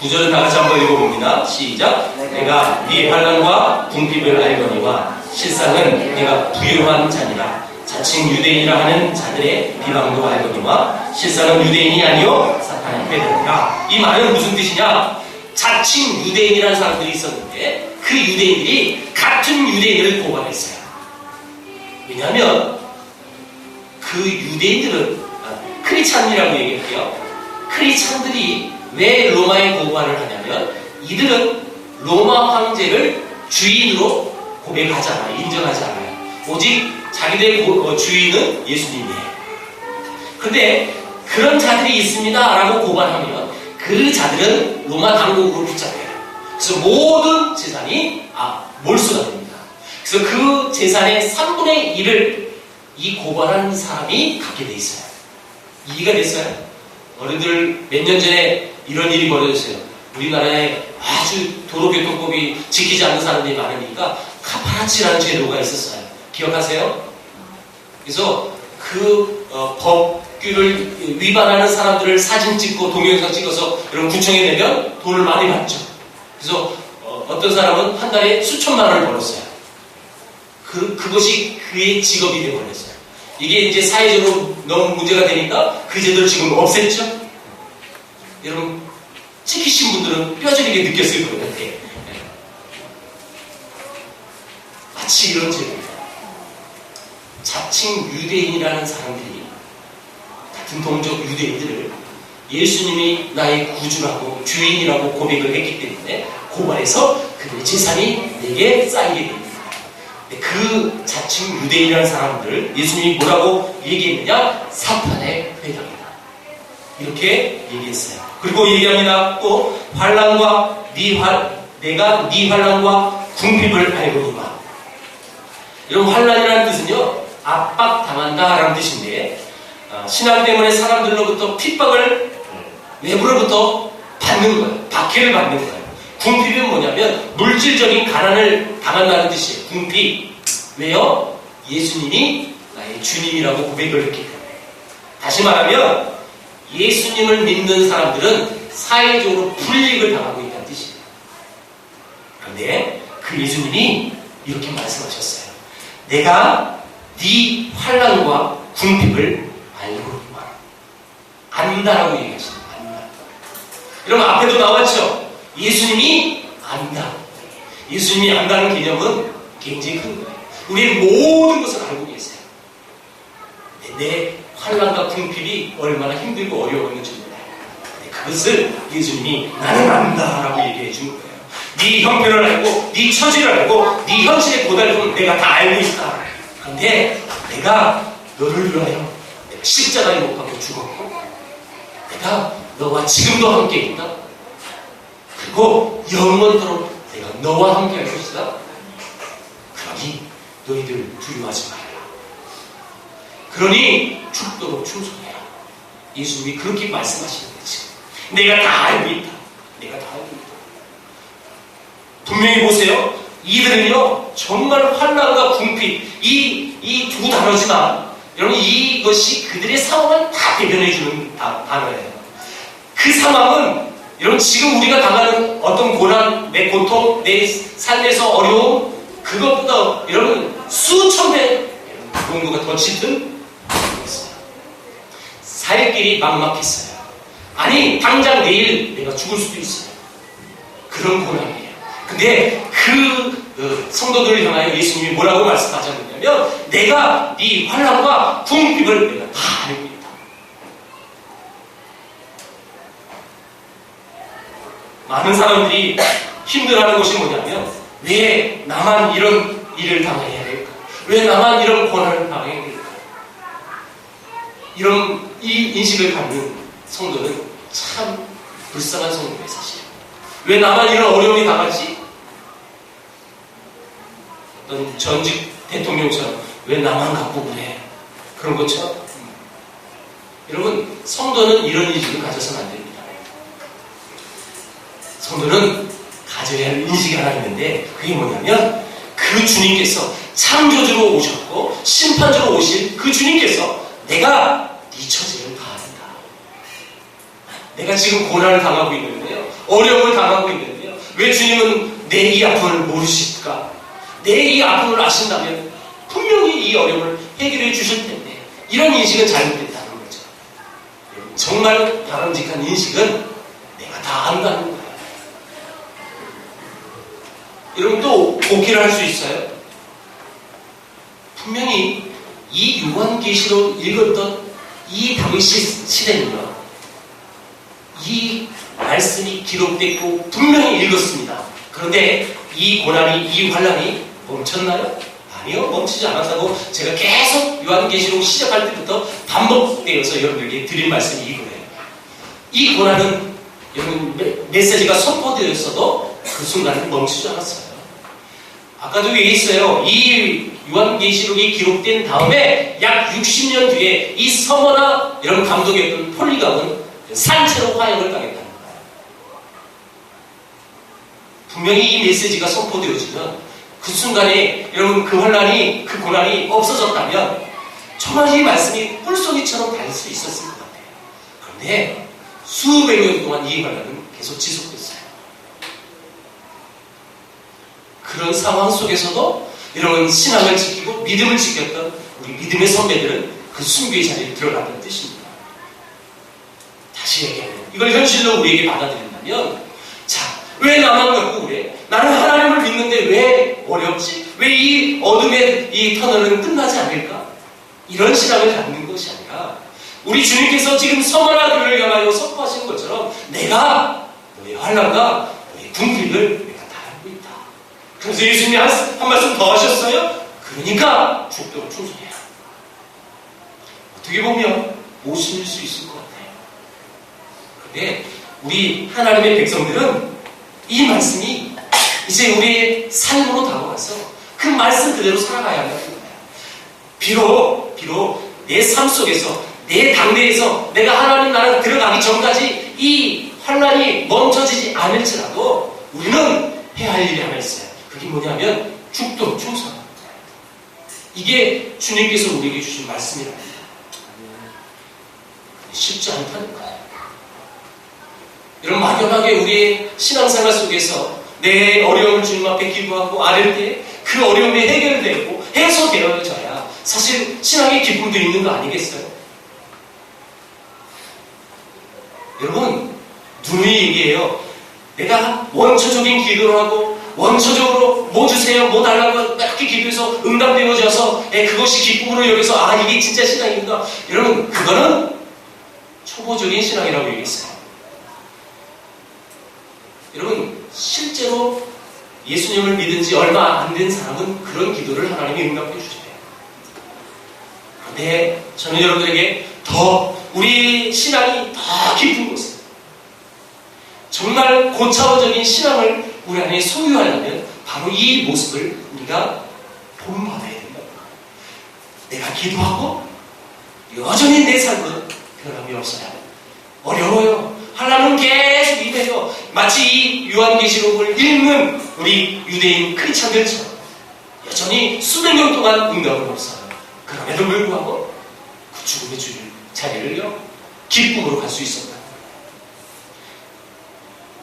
9절은 다 같이 한번 읽어봅니다. 시작. 내가 네 환난과 궁핍을 알거니와 실상은 네가 부유한 자니라. 자칭 유대인이라 하는 자들의 비방도 알거니와 실상은 유대인이 아니요 사탄의 빼들이라. 이 말은 무슨 뜻이냐? 자칭 유대인이라는 사람들이 있었는데 그 유대인들이 같은 유대인을 고발했어요. 왜냐하면 그 유대인들은 크리스찬이라고 얘기할게요. 크리스찬들이 왜 로마에 고발을 하냐면 이들은 로마 황제를 주인으로 고백하지 않아요. 인정하지 않아요. 오직 자기들의 주인은 예수님이에요. 그런데 그런 자들이 있습니다 라고 고발하면 그 자들은 로마 당국으로 붙잡혀요. 그래서 모든 재산이 몰수가 됩니다. 그래서 그 재산의 3분의 1을 이 고발한 사람이 갖게 돼 있어요. 이해가 됐어요? 어른들 몇 년 전에 이런 일이 벌어졌어요. 우리나라에 아주 도로교통법이 지키지 않는 사람들이 많으니까 카파라치라는 제도가 있었어요. 기억하세요? 그래서 그 법규를 위반하는 사람들을 사진 찍고 동영상 찍어서 여러분 구청에 내면 돈을 많이 받죠. 그래서 어떤 사람은 한 달에 수천만 원을 벌었어요. 그것이 그의 직업이 되어버렸어요. 이게 이제 사회적으로 너무 문제가 되니까 그 제도를 지금 없앴죠. 여러분 찍히신 분들은 뼈저리게 느꼈을 거예요. 그때. 마치 이런 제도입니다. 자칭 유대인이라는 사람들이 같은 동족 유대인들을 예수님이 나의 구주라고 주인이라고 고백을 했기 때문에 고발해서 그들의 재산이 내게 쌓이게 됩니다. 그 자칭 유대인이라는 사람들을 예수님이 뭐라고 얘기했느냐? 사탄의 회당이다. 이렇게 얘기했어요. 그리고 얘기합니다. 또 환난과 내가 네 환난과 궁핍을 알거니와. 이런 환난이라는 뜻은요, 압박당한다라는 뜻인데, 신앙 때문에 사람들로부터 핍박을 외부로부터 받는 거예요. 박해를 받는 거예요. 궁핍은 뭐냐면 물질적인 가난을 당한다는 뜻이에요. 궁핍. 왜요? 예수님이 나의 주님이라고 고백을 했기 때문에. 다시 말하면 예수님을 믿는 사람들은 사회적으로 불이익을 당하고 있다는 뜻이에요. 그런데 그 예수님이 이렇게 말씀하셨어요. 내가 네 환난과 궁핍을 알고니와. 안다라고 얘기하십니다. 안다. 여러분 앞에도 나왔죠? 예수님이 안다. 예수님이 안다는 개념은 굉장히 큰 거예요. 우리의 모든 것을 알고 계세요. 내 환난과 궁핍이 얼마나 힘들고 어려웠는지 몰라요. 그것을 예수님이 나는 안다라고 얘기해 준 거예요. 네 형편을 알고 네 처지를 알고 네 현실의 고달픔을 내가 다 알고 있다. 그런데 내가 너를 위하여 내가 십자가에 못 박혀 죽었고 내가 너와 지금도 함께 있다. 그리고 영원토록 내가 너와 함께 할 것이다. 그러니 너희들 두려워하지 말라. 그러니 죽도록 충성해라. 예수님이 그렇게 말씀하시는 거지. 내가 다 알고 있다. 내가 다 알고 있다. 분명히 보세요. 이들은요 정말 환난과 궁핍 이 두 단어지만 여러분 이것이 그들의 상황을 다 대변해주는 단어예요. 그 상황은 여러분 지금 우리가 당하는 어떤 고난, 내 고통, 내 삶에서 어려움 그것보다 여러분 수천 배 공부가 더 짙은 거였어요. 살 길이 막막했어요. 아니 당장 내일 내가 죽을 수도 있어요. 그런 고난이에요. 근데 그 성도들을 향하여 예수님이 뭐라고 말씀하셨느냐면 내가 네 환난과 궁핍을 내가 다 알고 있다. 많은 사람들이 힘들어하는 것이 뭐냐면 왜 나만 이런 일을 당해야 될까? 왜 나만 이런 고난을 당해야 될까? 이런 이 인식을 갖는 성도는 참 불쌍한 성도예요. 사실 왜 나만 이런 어려움이 당하지? 어떤 전직 대통령처럼 왜 나만 갖고 그래? 그런 것처럼 여러분 성도는 이런 인식을 가져서는 안 됩니다. 성도는 가져야 할 인식이 하나 있는데 그게 뭐냐면 그 주님께서 창조주로 오셨고 심판주로 오신 그 주님께서 내가 네 처지를 다 안다. 내가 지금 고난을 당하고 있는데요. 어려움을 당하고 있는데요. 왜 주님은 내 이 아픔을 모르실까? 내 이 아픔을 아신다면 분명히 이 어려움을 해결해 주실 텐데 이런 인식은 잘못됐다는 거죠. 정말 바람직한 인식은 내가 다 안다는 거예요. 여러분 또 복귀를 할 수 있어요? 분명히 이 요한계시록 읽었던 이 당시 시대는요. 이 말씀이 기록됐고 분명히 읽었습니다. 그런데 이 고난이 이 환난이 멈췄나요? 아니요. 멈추지 않았다고 제가 계속 요한계시록 시작할 때부터 반복되어서 여러분들에게 드린 말씀이 이거예요. 이 고난은 여러분 메시지가 선포되었어도 그 순간은 멈추지 않았어요. 아까도 얘기했어요. 이 요한계시록이 기록된 다음에 약 60년 뒤에 이 서머나 이런 감독이었던 폴리감은 산채로 화형을 당했다는 거예요. 분명히 이 메시지가 선포되어지면 그 순간에 여러분 그 환란이 그 고난이 없어졌다면 정말 이 말씀이 꿀송이처럼 달 수 있었을 것 같아요. 그런데 수백 년 동안 이 환란은 계속 지속됐어요. 그런 상황 속에서도 여러분 신앙을 지키고 믿음을 지켰던 우리 믿음의 선배들은 그 순교의 자리에 들어갔다는 뜻입니다. 다시 얘기하면 이걸 현실로 우리에게 받아들인다면 자, 왜 나만 갖고 그래? 나는 하나님을 믿는데 왜 어렵지? 왜 이 어둠의 이 터널은 끝나지 않을까? 이런 신앙을 갖는 것이 아니라 우리 주님께서 지금 서머나 교회를 향하여 선포하신 것처럼 내가 너의 환난과 너의 궁핍을 내가 다 알고 있다. 그래서 예수님이 한 말씀 더 하셨어요. 그러니까 죽도록 충성해라. 어떻게 보면 모순일 수 있을 것 같아요. 그런데 우리 하나님의 백성들은 이 말씀이 이제 우리의 삶으로 다가와서 그 말씀 그대로 살아가야 한다는 거예요. 비록 내 삶 속에서 내 당대에서 내가 하나님 나라 들어가기 전까지 이 환란이 멈춰지지 않을지라도 우리는 해야 할 일이 하나 있어요. 그게 뭐냐면 죽도록 충성하는 거예요. 이게 주님께서 우리에게 주신 말씀이랍니다. 쉽지 않다는 거예요. 이런 막연하게 우리의 신앙생활 속에서 내 어려움을 주님 앞에 기도하고 아뢰을 때 그 어려움이 해결되고 해소되어져야 사실 신앙의 기쁨도 있는 거 아니겠어요? 여러분, 누누이 얘기해요. 내가 원초적인 기도를 하고 원초적으로 뭐 주세요, 뭐 달라고 이렇게 기도해서 응답되어져서 그것이 기쁨으로 여기서 아 이게 진짜 신앙인가? 여러분, 그거는 초보적인 신앙이라고 얘기했어요. 여러분, 실제로 예수님을 믿은 지 얼마 안 된 사람은 그런 기도를 하나님이 응답해 주세요. 그런데 저는 여러분들에게 더 우리 신앙이 더 깊은 곳에 정말 고차원적인 신앙을 우리 안에 소유하려면 바로 이 모습을 우리가 본받아야 된다. 내가 기도하고 여전히 내 삶은 변함이 없어요. 어려워요. 하나님은 계속 임해요. 마치 이 요한계시록을 읽는 우리 유대인 크리스찬들처럼 여전히 수백 년 동안 응답은 없어요. 그럼에도 불구하고 그 죽음의 자리를요 기쁨으로 갈 수 있었다.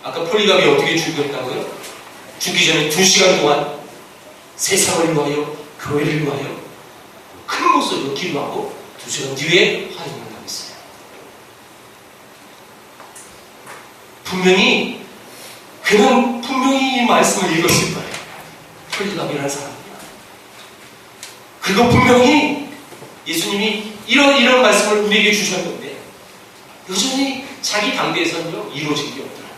아까 폴리감이 어떻게 죽였다고요? 죽기 전에 2시간 동안 세상을 위하여 교회를 위하여 큰 목소리로 기도하고 2시간 뒤에 화형을 당했어요. 그는 분명히 이 말씀을 읽었을 거예요. 폴리감이라는 사람이야. 그리고 분명히 예수님이 이런 말씀을 우리에게 주셨는데 여전히 자기 당대에서는요 이루어진 게 없더라고요.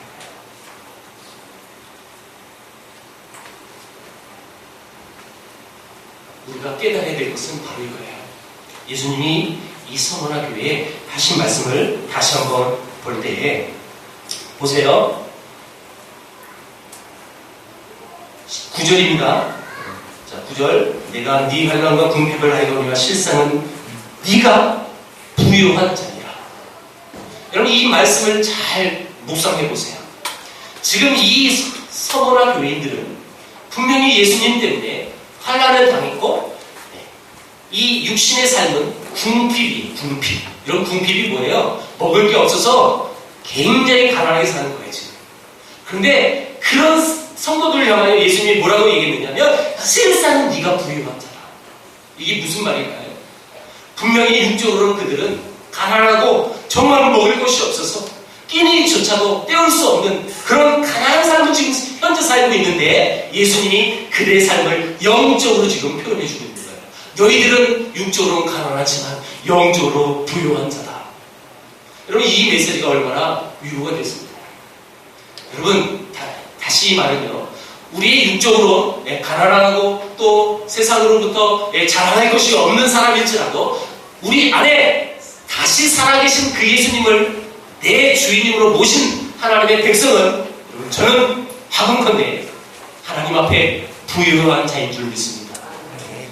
우리가 깨달아야 될 것은 바로 이거예요. 예수님이 이 서머나 교회에 하신 말씀을 다시 한번 볼 때에 보세요. 9절입니다. 자, 9절. 내가 네 환난과 궁핍을 하여도니와 실상은 네가 부유한 자니라. 여러분 이 말씀을 잘 묵상해 보세요. 지금 이 서머나 교회인들은 분명히 예수님 때문에 환난을 당했고 이 육신의 삶은 궁핍. 이런 궁핍이 뭐예요? 먹을 게 없어서 굉장히 가난하게 사는 거예요 지금. 그런데 그런 성도들을 향하여 예수님이 뭐라고 얘기했느냐면 실상은 네가 부유한 자다. 이게 무슨 말일까요? 분명히 육적으로는 그들은 가난하고 정말 먹을 것이 없어서 끼니조차도 때울 수 없는 그런 가난한 삶을 지금 현재 살고 있는데 예수님이 그들의 삶을 영적으로 지금 표현해 주고 있는 거예요. 너희들은 육적으로는 가난하지만 영적으로 부유한 자다. 여러분 이 메시지가 얼마나 위로가 됐습니다. 여러분 다시 말은요, 우리 육적으로 가난하고 또 세상으로부터 자랑할 것이 없는 사람일지라도 우리 안에 다시 살아계신 그 예수님을 내 주인님으로 모신 하나님의 백성은 여러분 저는 하건컨대 하나님 앞에 부유한 자인 줄 믿습니다.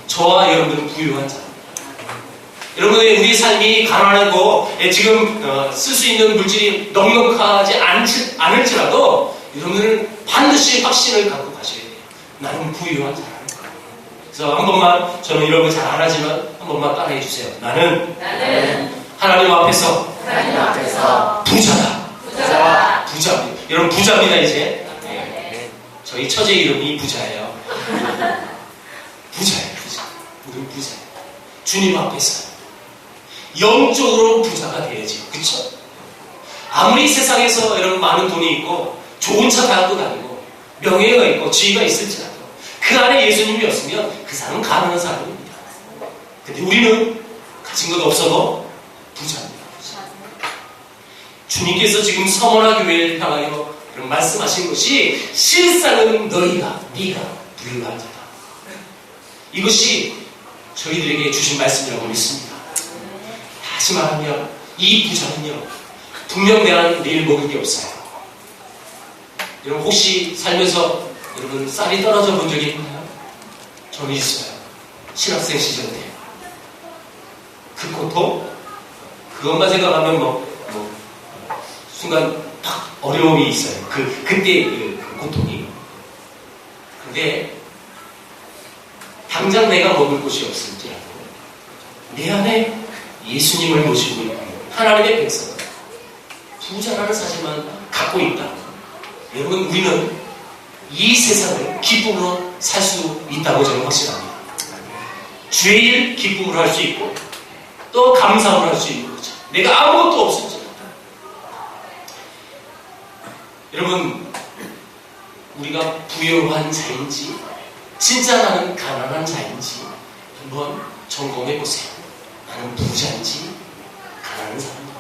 저와 여러분들은 부유한 자. 여러분의 우리 삶이 가난하고 지금 쓸 수 있는 물질이 넉넉하지 않을지라도 여러분들은 반드시 확신을 갖고 가셔야 돼요. 나는 부유한 자라는 거예요. 그래서 한 번만, 저는 이런 거 잘 안 하지만 한 번만 따라해 주세요. 나는 하나님 앞에서 부자다. 부자. 여러분 부자입니다 이제. 저희 처제 이름이 부자예요. 부자예요, 부자. 우리는 부자예요. 주님 앞에서 영적으로 부자가 돼야지, 그쵸? 아무리 세상에서 여러분 많은 돈이 있고 좋은 차 타고 다니고 명예가 있고 지위가 있을지라도 그 안에 예수님이 없으면 그 사람은 가난한 사람입니다. 근데 우리는 가진 것 없어도 부자입니다. 부자. 주님께서 지금 서머나 교회를 향하여 이런 말씀하신 것이 실상은 네가 부유한 자다. 이것이 저희들에게 주신 말씀이라고 믿습니다. 다시 말하면 이 부자는요, 분명 내일 먹을 게 없어요. 여러분 혹시 살면서 여러분 쌀이 떨어져 본 적이 있나요? 저는 있어요. 신학생 시절 때. 그 고통? 그것만 생각하면 순간 딱 어려움이 있어요. 그때 그 고통이. 근데 당장 내가 먹을 곳이 없을지라도 내 안에 예수님을 모시고 있고 하나님의 백성, 부자라는 사실만 갖고 있다. 여러분 우리는 이 세상을 기쁨으로 살 수 있다고 저는 확신합니다. 주의 일 기쁨으로 할 수 있고 또 감사로 할 수 있는 거죠. 내가 아무것도 없을지라도. 여러분 우리가 부유한 자인지 진짜 나는 가난한 자인지 한번 점검해 보세요. 나는 부자인지 가난한 사람인지.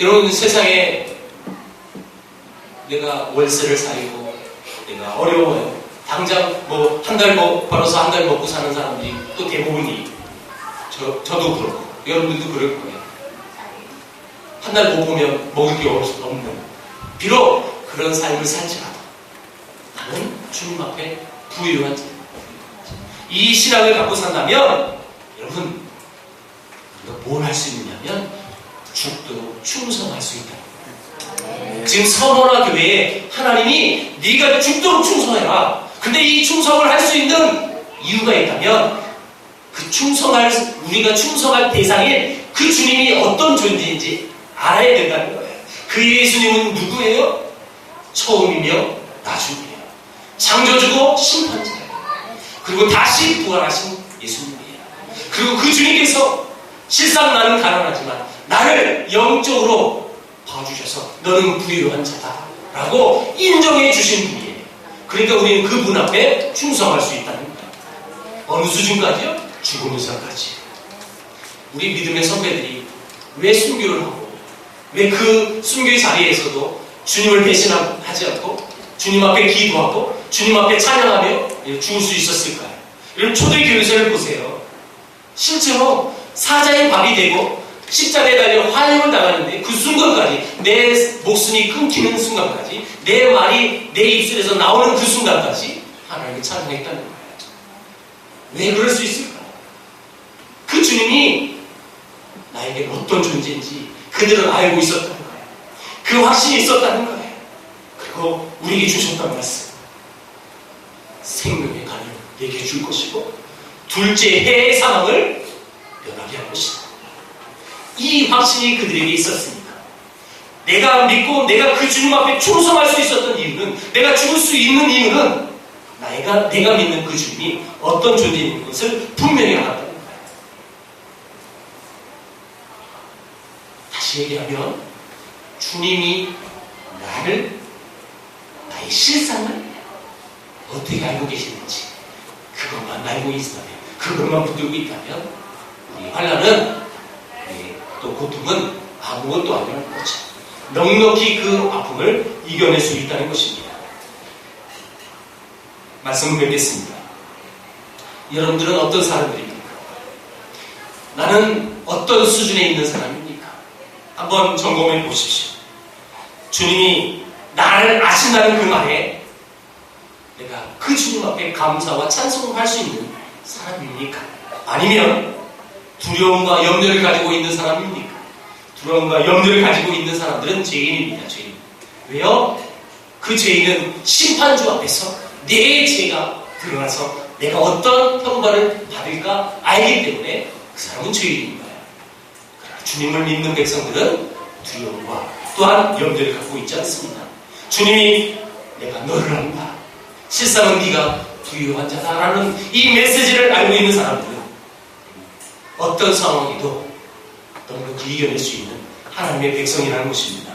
여러분 세상에 내가 월세를 살고 내가 어려워요. 당장 한 달 벌어서 한 달 먹고 사는 사람들이 또 대부분이 저도 그렇고 여러분들도 그럴 거예요. 한 달 못 보면 먹을 게 없는 비록 그런 삶을 살지라도 나는 주님 앞에 부유한 자. 이 신앙을 갖고 산다면 여러분 우리가 뭘 할 수 있느냐면 죽도록 충성할 수 있다. 지금 서머나 교회에 하나님이 네가 죽도록 충성해라. 근데 이 충성을 할 수 있는 이유가 있다면 우리가 충성할 대상인 그 주님이 어떤 존재인지 알아야 된다는 거예요. 그 예수님은 누구예요? 처음이며 나중이에요. 창조주고 심판자예요. 그리고 다시 부활하신 예수님이에요. 그리고 그 주님께서 실상 나는 가난하지만 나를 영적으로 봐주셔서 너는 부유한 자다 라고 인정해 주신 분이에요. 그러니까 우리는 그분 앞에 충성할 수 있다는 거예요. 어느 수준까지요? 죽음의사까지. 우리 믿음의 선배들이 왜 순교를 하고 왜 그 순교의 자리에서도 주님을 배신하지 않고 주님 앞에 기도하고 주님 앞에 찬양하며 죽을 수 있었을까요? 여러분 초대교회에서를 보세요. 실제로 사자의 밥이 되고 십자가에 달려 화형을 당하는데 그 순간까지 내 목숨이 끊기는 순간까지 내 말이 내 입술에서 나오는 그 순간까지 하나님을 찬양했다는 거예요. 왜 그럴 수 있을까요? 그 주님이 나에게 어떤 존재인지 그들은 알고 있었다는 거예요. 그 확신이 있었다는 거예요. 그리고 우리에게 주셨던 말씀, 생명의 간을 내게 줄 것이고 둘째 해의 사망을 면하게 할 것이다. 이 확신이 그들에게 있었으니까 내가 믿고 내가 그 주님 앞에 충성할 수 있었던 이유는, 내가 죽을 수 있는 이유는 내가 믿는 그 주님이 어떤 존재인 것을 분명히 알았다는 거예요. 다시 얘기하면 주님이 나의 실상을 어떻게 알고 계시는지 그것만 알고 있다면, 그것만 붙들고 있다면 이 환난은 또 고통은 아무것도 아니라는 거죠. 넉넉히 그 아픔을 이겨낼 수 있다는 것입니다. 말씀을 뵙겠습니다. 여러분들은 어떤 사람들입니까? 나는 어떤 수준에 있는 사람입니까? 한번 점검해 보십시오. 주님이 나를 아신다는 그 말에 내가 그 주님 앞에 감사와 찬송을 할 수 있는 사람입니까? 아니면 두려움과 염려를 가지고 있는 사람입니까? 두려움과 염려를 가지고 있는 사람들은 죄인입니다. 죄인. 왜요? 그 죄인은 심판주 앞에서 내 죄가 드러나서 내가 어떤 형벌을 받을까 알기 때문에 그 사람은 죄인인 거예요. 주님을 믿는 백성들은 두려움과 또한 염려를 갖고 있지 않습니다. 주님이 내가 너를 안다. 실상은 네가 부유한 자다라는 이 메시지를 알고 있는 사람들은 어떤 상황에도 넉넉히 이겨낼 수 있는 하나님의 백성이라는 것입니다.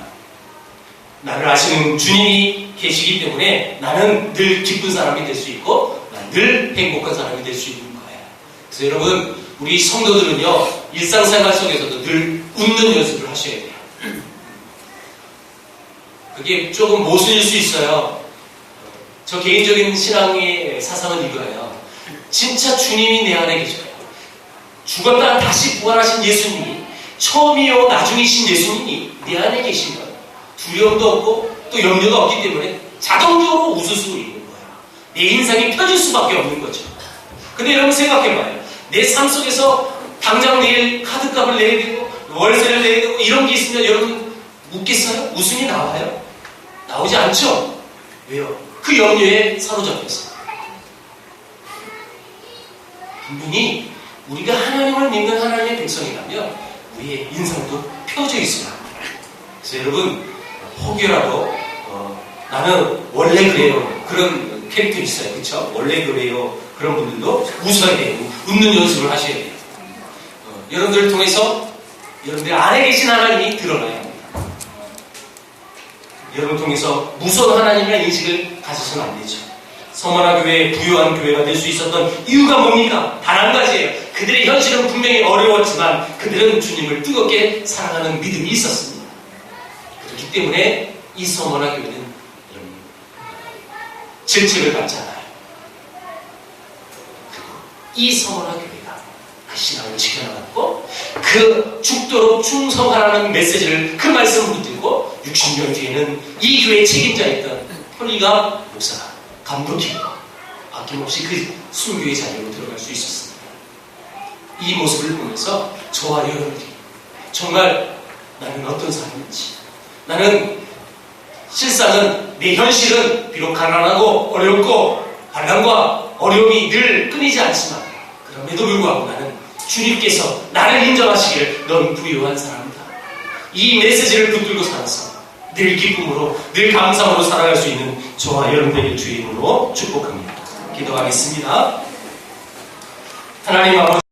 나를 아시는 주님이 계시기 때문에 나는 늘 기쁜 사람이 될 수 있고 늘 행복한 사람이 될 수 있는 거예요. 그래서 여러분, 우리 성도들은요, 일상생활 속에서도 늘 웃는 연습을 하셔야 돼요. 그게 조금 모순일 수 있어요. 저 개인적인 신앙의 사상은 이거예요. 진짜 주님이 내 안에 계셔요. 죽었다가 다시 부활하신 예수님이, 처음이요 나중이신 예수님이 내 안에 계신 거예요. 두려움도 없고 또 염려가 없기 때문에 자동적으로 웃을 수 있는 거예요. 내 인상이 펴질 수밖에 없는 거죠. 근데 여러분 생각해봐요. 내 삶 속에서 당장 내일 카드값을 내야 되고 월세를 내야 되고 이런 게 있으면 여러분 웃겠어요? 웃음이 나와요? 나오지 않죠? 왜요? 그 염려에 사로잡혀 있어요. 분명히 우리가 하나님을 믿는 하나님의 백성이라면 우리의 인상도 펴져 있어요. 그래서 여러분, 혹여라도 나는 원래 그래요. 그런 캐릭터 있어요. 그렇죠? 원래 그래요. 그런 분들도 웃어야 돼요. 웃는 연습을 하셔야 돼요. 여러분들을 통해서 여러분들 안에 계신 하나님이 드러나야 합니다. 여러분을 통해서 무서운 하나님이라는 인식을 가져서는 안 되죠. 서머나 교회의 부유한 교회가 될 수 있었던 이유가 뭡니까? 단 한 가지예요. 그들의 현실은 분명히 어려웠지만 그들은 주님을 뜨겁게 사랑하는 믿음이 있었습니다. 그렇기 때문에 이 서머나 교회는 질책을 받지 않아요. 그리고 이 서머나 교회가 그 신앙을 지켜나갔고 그 죽도록 충성하라는 메시지를, 그 말씀을 붙들고 60년 뒤에는 이 교회의 책임자였던 폴리가 목사가 감독했고 아낌없이 그 순교의 자리로 들어갈 수 있었습니다. 이 모습을 보면서 저와 여러분들이 정말 나는 어떤 사람인지, 나는 실상은 내 현실은 비록 가난하고 어렵고 반란과 어려움이 늘 끊이지 않지만 그럼에도 불구하고 나는 주님께서 나를 인정하시기를 넌 부유한 사람이다. 이 메시지를 붙들고 살아서 늘 기쁨으로 늘 감사함으로 살아갈 수 있는 저와 여러분들의 주의 이름으로 축복합니다. 기도하겠습니다. 하나님 아버지,